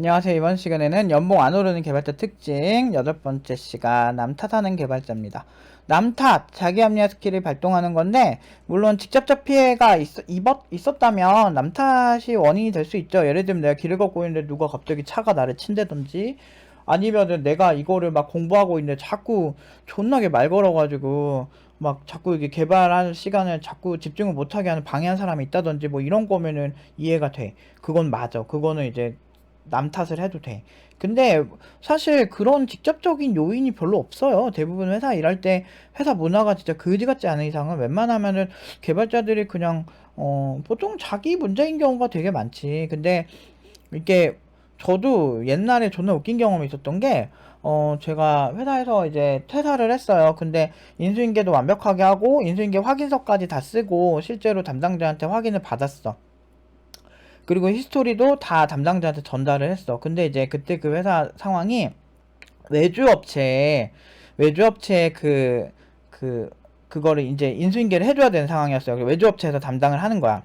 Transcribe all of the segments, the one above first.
안녕하세요. 이번 시간에는 연봉 안 오르는 개발자 특징 8번째 시간 남 탓하는 개발자입니다. 남 탓, 자기 합리화 스킬을 발동하는 건데 물론 직접적 피해가 있었다면 남 탓이 원인이 될 수 있죠. 예를 들면 내가 길을 걷고 있는데 누가 갑자기 차가 나를 친다든지 아니면은 내가 이거를 막 공부하고 있는데 자꾸 존나게 말 걸어가지고 막 자꾸 이게 개발할 시간을 자꾸 집중을 못하게 하는 방해한 사람이 있다든지 뭐 이런 거면은 이해가 돼. 그건 맞아. 그거는 이제 남 탓을 해도 돼. 근데 사실 그런 직접적인 요인이 별로 없어요. 대부분 회사 일할 때 회사 문화가 진짜 그지 같지 않은 이상은 웬만하면은 개발자들이 그냥 보통 자기 문제인 경우가 되게 많지. 근데 이게 저도 옛날에 존나 웃긴 경험이 있었던 게 제가 회사에서 이제 퇴사를 했어요. 근데 인수인계도 완벽하게 하고 인수인계 확인서까지 다 쓰고 실제로 담당자한테 확인을 받았어. 그리고 히스토리도 다 담당자한테 전달을 했어. 근데 이제 그때 그 회사 상황이 외주업체에, 외주업체에 그거를 이제 인수인계를 해줘야 되는 상황이었어요. 외주업체에서 담당을 하는 거야.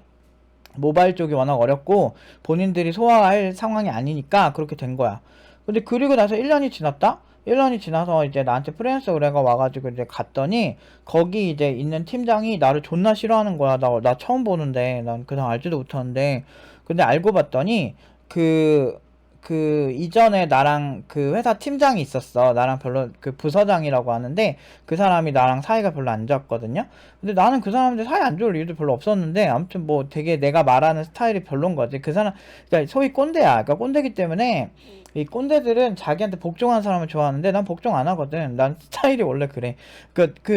모바일 쪽이 워낙 어렵고 본인들이 소화할 상황이 아니니까 그렇게 된 거야. 근데 그리고 나서 1년이 지났다? 1년이 지나서 이제 나한테 프리랜서 의뢰가 와가지고 이제 갔더니 거기 이제 있는 팀장이 나를 존나 싫어하는 거야. 나 처음 보는데 난 그냥 알지도 못하는데 근데 알고 봤더니 그 이전에 나랑 그 회사 팀장이 있었어. 나랑 별로 그 부서장이라고 하는데 그 사람이 나랑 사이가 별로 안 좋았거든요. 근데 나는 그 사람한테 사이 안 좋을 이유도 별로 없었는데 아무튼 뭐 되게 내가 말하는 스타일이 별론 거지. 그 사람 그러니까 소위 꼰대야. 그러니까 꼰대기 때문에 이 꼰대들은 자기한테 복종하는 사람을 좋아하는데 난 복종 안 하거든. 난 스타일이 원래 그래.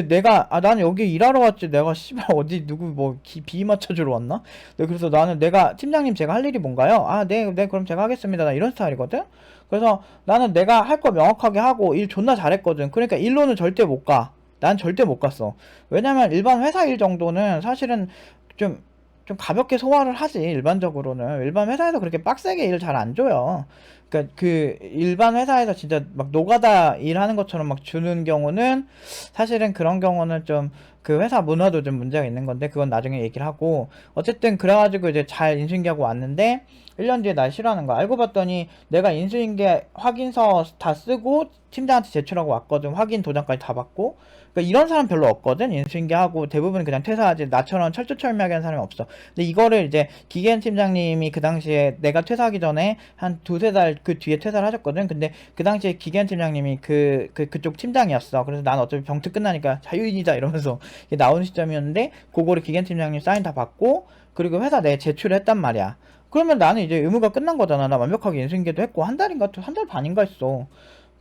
내가 나는 여기 일하러 왔지. 내가 씨발 어디 누구 뭐 비위 맞춰주러 왔나? 네, 그래서 나는 내가 팀장님 제가 할 일이 뭔가요? 네 그럼 제가 하겠습니다. 나 이런 스타일이거든. 그래서 나는 내가 할 거 명확하게 하고 일 존나 잘했거든. 그러니까 일로는 절대 못 가. 난 절대 못 갔어. 왜냐면 일반 회사 일 정도는 사실은 좀 가볍게 소화를 하지. 일반적으로는 일반 회사에서 그렇게 빡세게 일 잘 안 줘요. 그러니까 그 일반 회사에서 진짜 막 노가다 일하는 것처럼 막 주는 경우는 사실은 그런 경우는 좀 그 회사 문화도 좀 문제가 있는 건데 그건 나중에 얘기를 하고 어쨌든 그래가지고 이제 잘 인수인계하고 왔는데 1년 뒤에 날 싫어하는 거야. 알고 봤더니 내가 인수인계 확인서 다 쓰고 팀장한테 제출하고 왔거든. 확인 도장까지 다 받고. 그러니까 이런 사람 별로 없거든. 인수인계하고 대부분 그냥 퇴사하지. 나처럼 철두철미하게 하는 사람이 없어. 근데 이거를 이제 기계현 팀장님이 그 당시에 내가 퇴사하기 전에 한 두세 달 그 뒤에 퇴사를 하셨거든. 근데 그 당시에 기계현 팀장님이 그쪽 팀장이었어. 그래서 난 어차피 병특 끝나니까 자유인이다 이러면서 나오는 시점이었는데 그거를 기계현 팀장님 사인 다 받고 그리고 회사 내에 제출을 했단 말이야. 그러면 나는 이제 의무가 끝난 거잖아. 나 완벽하게 인수인계도 했고 한 달인가 한 달 반인가 했어.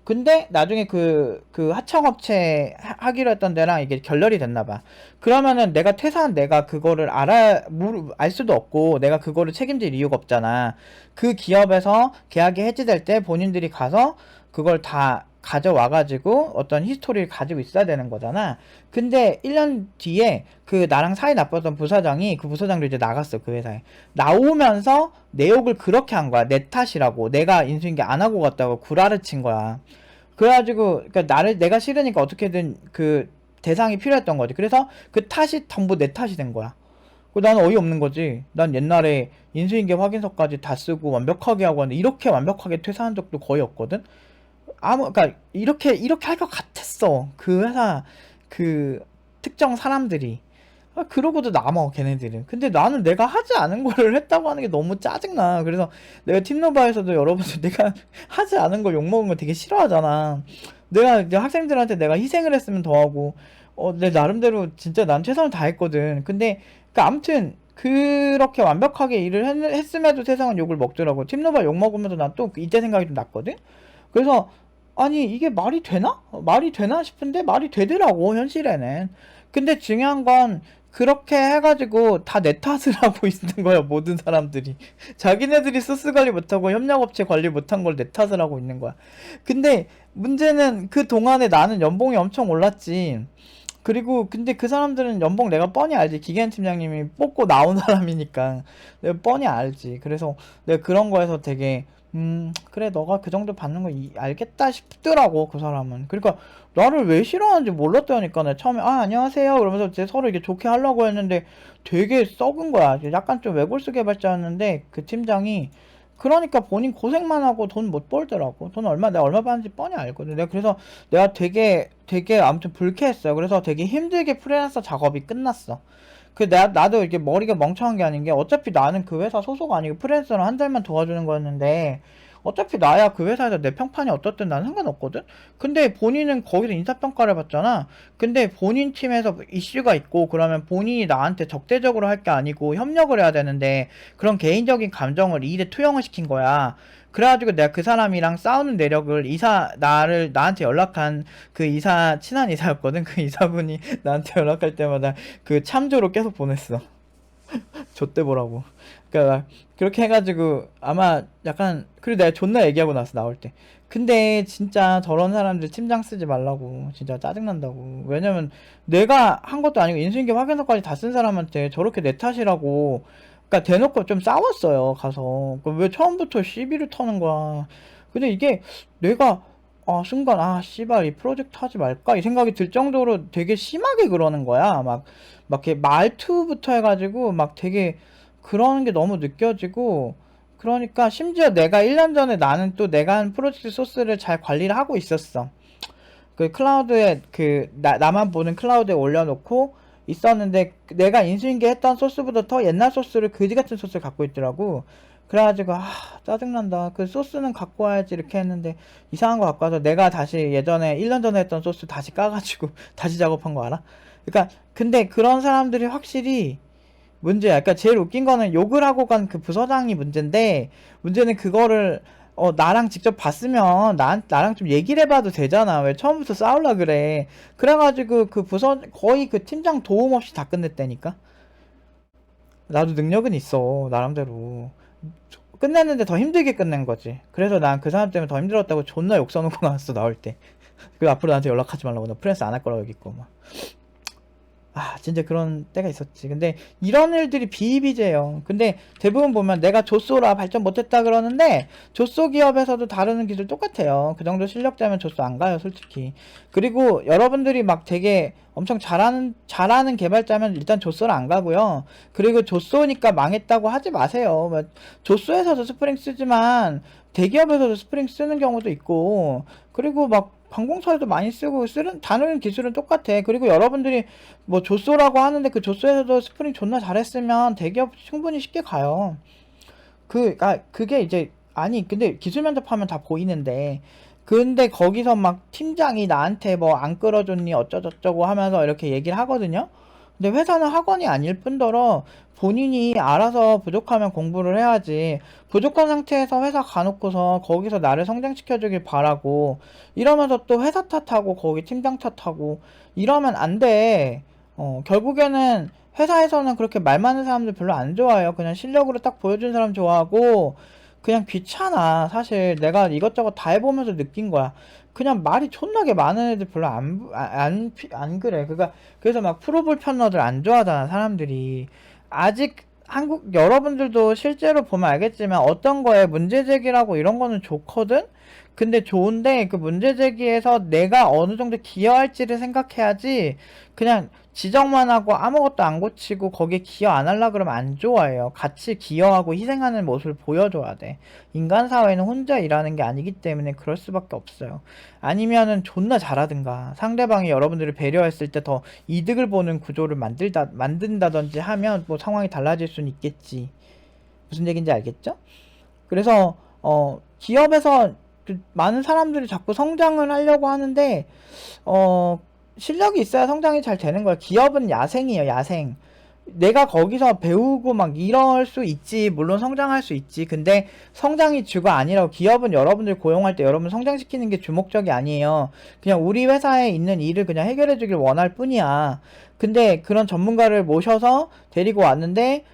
근데 나중에 그 하청업체 하기로 했던 데랑 이게 결렬이 됐나 봐. 그러면은 내가 퇴사한 내가 그거를 알 수도 없고 내가 그거를 책임질 이유가 없잖아. 그 기업에서 계약이 해지될 때 본인들이 가서 그걸 다 가져와가지고 어떤 히스토리를 가지고 있어야 되는 거잖아. 근데 1년 뒤에 그 나랑 사이 나빴던 부사장이 그 부사장도 이제 나갔어, 그 회사에. 나오면서 내 욕을 그렇게 한 거야. 내 탓이라고. 내가 인수인계 안 하고 갔다고 구라를 친 거야. 그래가지고 그러니까 내가 싫으니까 어떻게든 그 대상이 필요했던 거지. 그래서 그 탓이 전부 내 탓이 된 거야. 나는 어이없는 거지. 난 옛날에 인수인계 확인서까지 다 쓰고 완벽하게 하고 하는데 이렇게 완벽하게 퇴사한 적도 거의 없거든. 그러니까 이렇게 할 것 같았어. 그 회사 그 특정 사람들이. 그러고도 남어 걔네들은. 근데 나는 내가 하지 않은 거를 했다고 하는 게 너무 짜증나. 그래서 내가 팀노바에서도 여러분들 내가 하지 않은 걸 욕먹은 거 되게 싫어하잖아. 내가 이제 학생들한테 내가 희생을 했으면 더하고 내 나름대로 진짜 난 최선을 다했거든. 근데 아무튼 그렇게 완벽하게 일을 했음에도 세상은 욕을 먹더라고. 팀노바 욕 먹으면서 난 또 이때 생각이 좀 났거든. 그래서 아니 이게 말이 되나? 말이 되나 싶은데 말이 되더라고 현실에는. 근데 중요한 건 그렇게 해가지고 다 내 탓을 하고 있는 거야 모든 사람들이. 자기네들이 소스 관리 못하고 협력업체 관리 못한 걸 내 탓을 하고 있는 거야. 근데 문제는 그 동안에 나는 연봉이 엄청 올랐지. 그리고 근데 그 사람들은 연봉 내가 뻔히 알지. 기계현 팀장님이 뽑고 나온 사람이니까 내가 뻔히 알지. 그래서 내가 그런 거에서 되게 그래 너가 그 정도 받는 거 알겠다 싶더라고 그 사람은. 그러니까 나를 왜 싫어하는지 몰랐다니까. 내가 처음에 안녕하세요 그러면서 이제 서로 이렇게 좋게 하려고 했는데 되게 썩은 거야. 약간 좀 외골수 개발자였는데 그 팀장이 그러니까 본인 고생만 하고 돈 못 벌더라고. 돈 얼마, 내가 얼마 받는지 뻔히 알거든. 내가 그래서 내가 되게 아무튼 불쾌했어요. 그래서 되게 힘들게 프리랜서 작업이 끝났어. 나도 이게 머리가 멍청한 게 아닌 게 어차피 나는 그 회사 소속 아니고 프리랜서로 한 달만 도와주는 거였는데 어차피 나야 그 회사에서 내 평판이 어떻든 난 상관없거든? 근데 본인은 거기서 인사평가를 받잖아? 근데 본인 팀에서 이슈가 있고 그러면 본인이 나한테 적대적으로 할 게 아니고 협력을 해야 되는데 그런 개인적인 감정을 이 일에 투영을 시킨 거야. 그래가지고 내가 그 사람이랑 싸우는 내력을 나한테 연락한 그 친한 이사였거든? 그 이사분이 나한테 연락할 때마다 그 참조로 계속 보냈어. 좆대 보라고. 그러니까 그렇게 해가지고 아마 약간 그리고 내가 존나 얘기하고 나서 나올 때 근데 진짜 저런 사람들 팀장 쓰지 말라고 진짜 짜증난다고. 왜냐면 내가 한 것도 아니고 인수인계 확인서까지 다 쓴 사람한테 저렇게 내 탓이라고. 그러니까 대놓고 좀 싸웠어요 가서. 왜 처음부터 시비를 터는 거야. 근데 이게 내가 순간 씨발 이 프로젝트 하지 말까 이 생각이 들 정도로 되게 심하게 그러는 거야. 막 이렇게 말투부터 해가지고 막 되게 그러는 게 너무 느껴지고. 그러니까 심지어 내가 1년 전에 나는 또 내가 한 프로젝트 소스를 잘 관리를 하고 있었어. 그 클라우드에 나만 보는 클라우드에 올려놓고 있었는데 내가 인수인계 했던 소스보다 더 옛날 소스를 그지 같은 소스를 갖고 있더라고. 그래가지고 짜증난다. 그 소스는 갖고 와야지 이렇게 했는데 이상한 거 갖고 와서 내가 다시 예전에 1년 전에 했던 소스 다시 까가지고 다시 작업한 거 알아? 그러니까 근데 그런 사람들이 확실히 문제야. 그러니까 제일 웃긴 거는 욕을 하고 간 그 부서장이 문제인데 문제는 그거를 나랑 직접 봤으면 나랑 좀 얘기를 해봐도 되잖아. 왜 처음부터 싸울라 그래. 그래가지고 거의 그 팀장 도움 없이 다 끝냈다니까. 나도 능력은 있어 나름대로. 끝냈는데 더 힘들게 끝낸 거지. 그래서 난 그 사람 때문에 더 힘들었다고 존나 욕 써놓고 나왔어 나올 때. 그리고 앞으로 나한테 연락하지 말라고. 나 프랜스 안 할 거라고 얘기했고 막. 진짜 그런 때가 있었지. 근데 이런 일들이 비일비재해요. 근데 대부분 보면 내가 조쏘라 발전 못했다 그러는데 조쏘 기업에서도 다루는 기술 똑같아요. 그 정도 실력자면 조쏘 안 가요, 솔직히. 그리고 여러분들이 막 되게 엄청 잘하는 개발자면 일단 조쏘를 안 가고요. 그리고 조쏘니까 망했다고 하지 마세요. 조쏘에서도 스프링 쓰지만 대기업에서도 스프링 쓰는 경우도 있고, 그리고 막 관공서에도 많이 쓰고 다루는 기술은 똑같아. 그리고 여러분들이 뭐 조쏘라고 하는데 그 조쏘에서도 스프링 존나 잘했으면 대기업 충분히 쉽게 가요. 그게 이제 근데 기술 면접하면 다 보이는데. 근데 거기서 막 팀장이 나한테 뭐 안 끌어줬니 어쩌저쩌고 하면서 이렇게 얘기를 하거든요. 근데 회사는 학원이 아닐 뿐더러 본인이 알아서 부족하면 공부를 해야지. 부족한 상태에서 회사 가놓고서 거기서 나를 성장시켜주길 바라고 이러면서 또 회사 탓하고 거기 팀장 탓하고 이러면 안 돼. 결국에는 회사에서는 그렇게 말 많은 사람들 별로 안 좋아해요. 그냥 실력으로 딱 보여준 사람 좋아하고. 그냥 귀찮아. 사실 내가 이것저것 다 해보면서 느낀 거야. 그냥 말이 촌나게 많은 애들 별로 안 그래. 그래서 막 프로볼 편러들 안 좋아하잖아, 사람들이. 아직 여러분들도 실제로 보면 알겠지만 어떤 거에 문제 제기라고 이런 거는 좋거든? 근데 좋은데 그 문제 제기에서 내가 어느 정도 기여할지를 생각해야지. 그냥 지적만 하고 아무것도 안 고치고 거기에 기여 안 하려 그러면 안 좋아해요. 같이 기여하고 희생하는 모습을 보여줘야 돼. 인간 사회는 혼자 일하는 게 아니기 때문에 그럴 수밖에 없어요. 아니면은 존나 잘하든가 상대방이 여러분들을 배려했을 때 더 이득을 보는 구조를 만든다든지 하면 뭐 상황이 달라질 수는 있겠지. 무슨 얘기인지 알겠죠? 그래서 기업에서 많은 사람들이 자꾸 성장을 하려고 하는데 실력이 있어야 성장이 잘 되는 거야. 기업은 야생이에요, 야생. 내가 거기서 배우고 막 이럴 수 있지. 물론 성장할 수 있지. 근데 성장이 주가 아니라고. 기업은 여러분들 고용할 때 여러분 성장시키는 게 주목적이 아니에요. 그냥 우리 회사에 있는 일을 그냥 해결해 주길 원할 뿐이야. 근데 그런 전문가를 모셔서 데리고 왔는데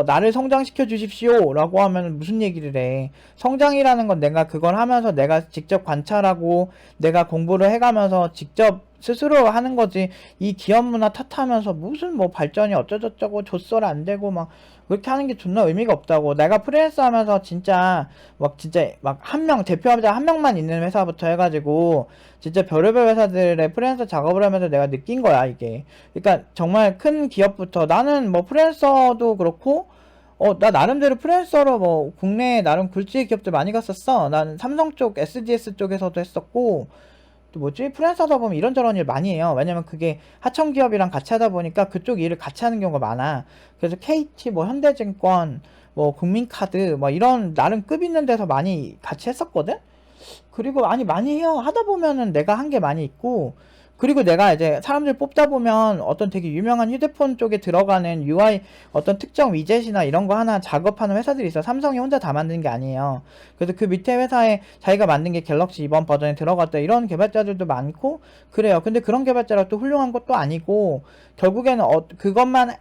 나를 성장시켜 주십시오 라고 하면 무슨 얘기를 해. 성장이라는 건 내가 그걸 하면서 내가 직접 관찰하고 내가 공부를 해가면서 직접 스스로 하는 거지. 이 기업 문화 탓하면서 무슨 뭐 발전이 어쩌저쩌고 조설 안 되고 막 그렇게 하는 게 존나 의미가 없다고. 내가 프리랜서 하면서 진짜 막 대표자 한 명만 있는 회사부터 해가지고 진짜 별의별 회사들의 프리랜서 작업을 하면서 내가 느낀 거야, 이게. 그러니까 정말 큰 기업부터 나는 뭐 프리랜서도 그렇고 나 나름대로 프리랜서로 뭐 국내에 나름 굴지의 기업들 많이 갔었어. 난 삼성 쪽 SDS 쪽에서도 했었고, 또 뭐지? 프리랜서 하다 보면 이런저런 일 많이 해요. 왜냐면 그게 하청 기업이랑 같이 하다 보니까 그쪽 일을 같이 하는 경우가 많아. 그래서 KT, 뭐 현대증권, 뭐 국민카드, 뭐 이런 나름 급 있는 데서 많이 같이 했었거든? 그리고 아니 많이 해요. 하다 보면은 내가 한 게 많이 있고, 그리고 내가 이제 사람들 뽑다 보면 어떤 되게 유명한 휴대폰 쪽에 들어가는 UI 어떤 특정 위젯이나 이런 거 하나 작업하는 회사들이 있어. 삼성이 혼자 다 만든 게 아니에요. 그래서 그 밑에 회사에 자기가 만든 게 갤럭시 이번 버전에 들어갔다 이런 개발자들도 많고 그래요. 근데 그런 개발자가 또 훌륭한 것도 아니고 결국에는 그것만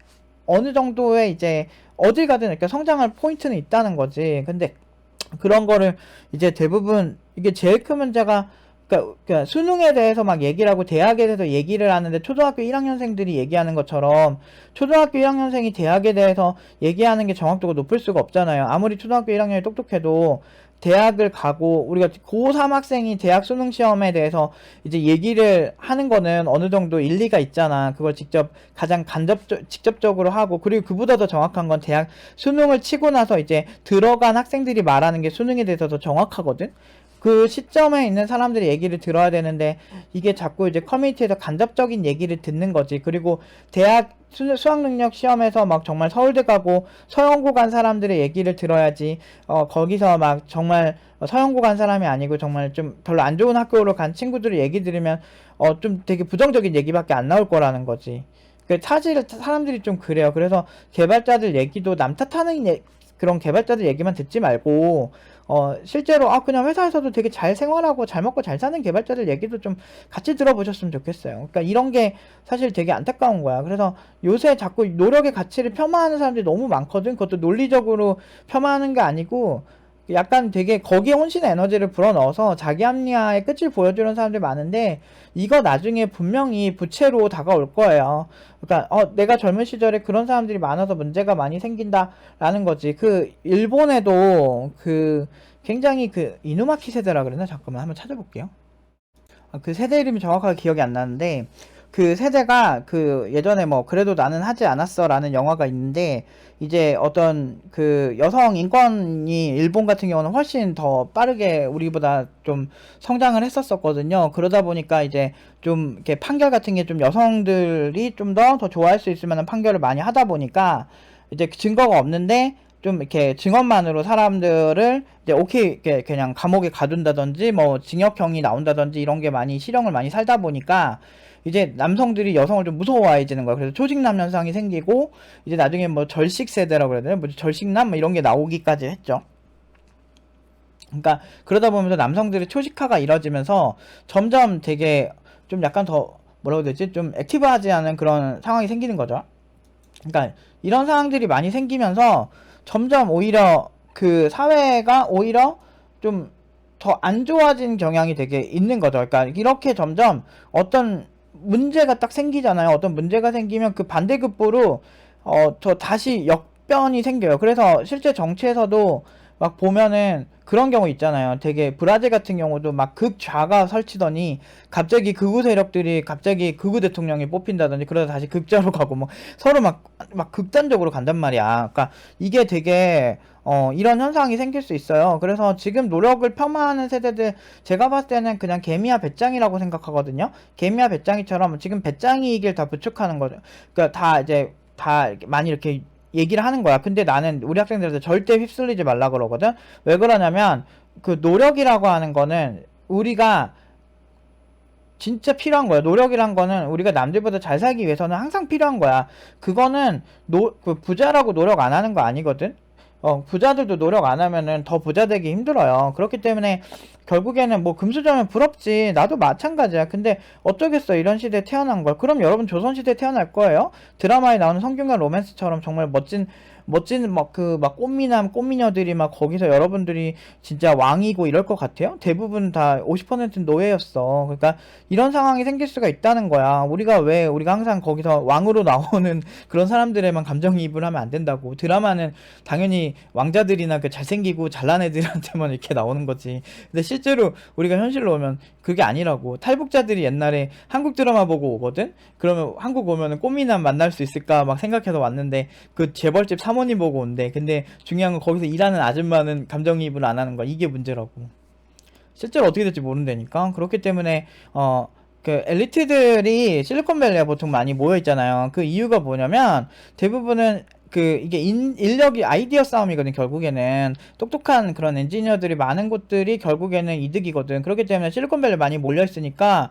어느 정도의 이제 어딜 가든 이렇게 성장할 포인트는 있다는 거지. 근데 그런 거를 이제 대부분 이게 제일 큰 문제가 그러니까 수능에 대해서 막 얘기를 하고 대학에 대해서 얘기를 하는데 초등학교 1학년생들이 얘기하는 것처럼 초등학교 1학년생이 대학에 대해서 얘기하는 게 정확도가 높을 수가 없잖아요. 아무리 초등학교 1학년이 똑똑해도 대학을 가고 우리가 고3 학생이 대학 수능 시험에 대해서 이제 얘기를 하는 거는 어느 정도 일리가 있잖아. 그걸 직접 가장 직접적으로 하고 그리고 그보다 더 정확한 건 대학 수능을 치고 나서 이제 들어간 학생들이 말하는 게 수능에 대해서 더 정확하거든. 그 시점에 있는 사람들의 얘기를 들어야 되는데 이게 자꾸 이제 커뮤니티에서 간접적인 얘기를 듣는 거지. 그리고 대학 수학능력 시험에서 막 정말 서울대 가고 서영고 간 사람들의 얘기를 들어야지 거기서 막 정말 서영고 간 사람이 아니고 정말 좀 별로 안 좋은 학교로 간 친구들의 얘기 들으면 좀 되게 부정적인 얘기밖에 안 나올 거라는 거지. 그 사실 사람들이 좀 그래요. 그래서 개발자들 얘기도 남 탓하는 그런 개발자들 얘기만 듣지 말고 실제로 그냥 회사에서도 되게 잘 생활하고 잘 먹고 잘 사는 개발자들 얘기도 좀 같이 들어보셨으면 좋겠어요. 그러니까 이런 게 사실 되게 안타까운 거야. 그래서 요새 자꾸 노력의 가치를 폄하하는 사람들이 너무 많거든. 그것도 논리적으로 폄하하는 게 아니고 약간 되게 거기에 혼신의 에너지를 불어넣어서 자기 합리화의 끝을 보여주는 사람들이 많은데 이거 나중에 분명히 부채로 다가올 거예요. 그러니까 내가 젊은 시절에 그런 사람들이 많아서 문제가 많이 생긴다라는 거지. 그 일본에도 그 굉장히 그 이누마키 세대라 그러나 잠깐만 한번 찾아볼게요. 그 세대 이름이 정확하게 기억이 안 나는데 그 세대가 그 예전에 뭐 그래도 나는 하지 않았어 라는 영화가 있는데 이제 어떤 그 여성 인권이 일본 같은 경우는 훨씬 더 빠르게 우리보다 좀 성장을 했었거든요. 그러다 보니까 이제 좀 이렇게 판결 같은 게 좀 여성들이 좀 더 좋아할 수 있을 만한 판결을 많이 하다 보니까 이제 증거가 없는데 좀 이렇게 증언만으로 사람들을 이제 오케이 이렇게 그냥 감옥에 가둔다든지 뭐 징역형이 나온다든지 이런 게 많이 실형을 많이 살다 보니까 이제 남성들이 여성을 좀 무서워해지는 거야. 그래서 초직남 현상이 생기고 이제 나중에 뭐 절식 세대라고 그래야 되나? 뭐 절식남 뭐 이런 게 나오기까지 했죠. 그러니까 그러다 보면서 남성들의 초식화가 이뤄지면서 점점 되게 좀 약간 더 뭐라고 해야 되지? 좀 액티브하지 않은 그런 상황이 생기는 거죠. 그러니까 이런 상황들이 많이 생기면서 점점 오히려 그 사회가 오히려 좀 더 안 좋아진 경향이 되게 있는 거죠. 그러니까 이렇게 점점 어떤 문제가 딱 생기잖아요. 어떤 문제가 생기면 그 반대급부로 저 다시 역변이 생겨요. 그래서 실제 정치에서도 막 보면은 그런 경우 있잖아요. 되게 브라질 같은 경우도 막 극좌가 설치더니 갑자기 극우 세력들이 갑자기 극우 대통령이 뽑힌다든지 그러다 다시 극좌로 가고 뭐 서로 막 극단적으로 간단 말이야. 그러니까 이게 되게 이런 현상이 생길 수 있어요. 그래서 지금 노력을 폄하하는 세대들 제가 봤을 때는 그냥 개미와 배짱이라고 생각하거든요. 개미와 배짱이처럼 지금 배짱이 이길 다 부축하는 거죠. 그러니까 다 이제 다 많이 이렇게 얘기를 하는 거야. 근데 나는 우리 학생들한테 절대 휩쓸리지 말라 그러거든. 왜 그러냐면 그 노력이라고 하는 거는 우리가 진짜 필요한 거야. 노력이란 거는 우리가 남들보다 잘 살기 위해서는 항상 필요한 거야. 그거는 그 부자라고 노력 안 하는 거 아니거든. 부자들도 노력 안 하면은 더 부자 되기 힘들어요. 그렇기 때문에 결국에는 뭐 금수저면 부럽지. 나도 마찬가지야. 근데 어쩌겠어. 이런 시대에 태어난 걸. 그럼 여러분 조선시대에 태어날 거예요? 드라마에 나오는 성균관 로맨스처럼 정말 멋진 막 꽃미남 꽃미녀들이 막 거기서 여러분들이 진짜 왕이고 이럴 것 같아요? 대부분 다 50%는 노예였어. 그러니까 이런 상황이 생길 수가 있다는 거야. 우리가 항상 거기서 왕으로 나오는 그런 사람들에만 감정이입을 하면 안 된다고. 드라마는 당연히 왕자들이나 그 잘생기고 잘난 애들한테만 이렇게 나오는 거지. 근데 실제로 우리가 현실로 오면 그게 아니라고. 탈북자들이 옛날에 한국 드라마 보고 오거든? 그러면 한국 오면은 꽃미남 만날 수 있을까 막 생각해서 왔는데 그 재벌집 사모 사모님 보고 온대. 근데 중요한 건 거기서 일하는 아줌마는 감정이입을 안 하는 거야. 이게 문제라고. 실제로 어떻게 될지 모른다니까. 그렇기 때문에 그 엘리트들이 실리콘밸리에 보통 많이 모여 있잖아요. 그 이유가 뭐냐면 대부분은 그 이게 인력이 아이디어 싸움이거든. 결국에는 똑똑한 그런 엔지니어들이 많은 곳들이 결국에는 이득이거든. 그렇기 때문에 실리콘밸리 많이 몰려 있으니까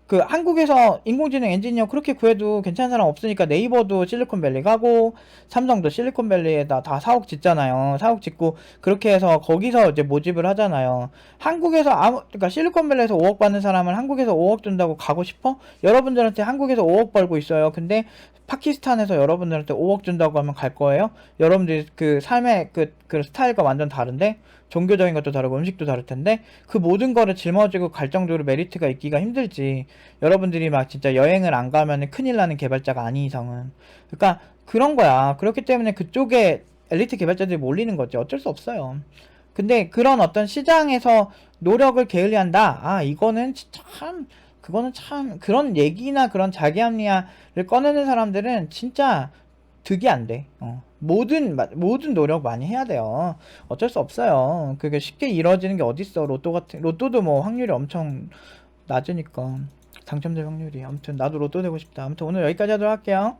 그 한국에서 인공지능 엔지니어 그렇게 구해도 괜찮은 사람 없으니까 네이버도 실리콘밸리 가고 삼성도 실리콘밸리에다 다 사옥 짓잖아요. 사옥 짓고 그렇게 해서 거기서 이제 모집을 하잖아요. 한국에서 그러니까 실리콘밸리에서 5억 받는 사람은 한국에서 5억 준다고 가고 싶어? 여러분들한테 한국에서 5억 벌고 있어요. 근데 파키스탄에서 여러분들한테 5억 준다고 하면 갈 거예요? 여러분들이 그 삶의 그 스타일과 완전 다른데? 종교적인 것도 다르고 음식도 다를 텐데 그 모든 거를 짊어지고 갈 정도로 메리트가 있기가 힘들지. 여러분들이 막 진짜 여행을 안 가면은 큰일 나는 개발자가 아닌 이상은. 그러니까 그런 거야. 그렇기 때문에 그쪽에 엘리트 개발자들이 몰리는 거지. 어쩔 수 없어요. 근데 그런 어떤 시장에서 노력을 게을리한다. 아, 이거는 참, 그거는 참, 그런 얘기나 그런 자기합리화를 꺼내는 사람들은 진짜 득이 안 돼. 모든 노력 많이 해야 돼요. 어쩔 수 없어요. 그게 쉽게 이루어지는 게 어딨어. 로또도 뭐 확률이 엄청 낮으니까. 당첨될 확률이. 아무튼 나도 로또 되고 싶다. 아무튼 오늘 여기까지 하도록 할게요.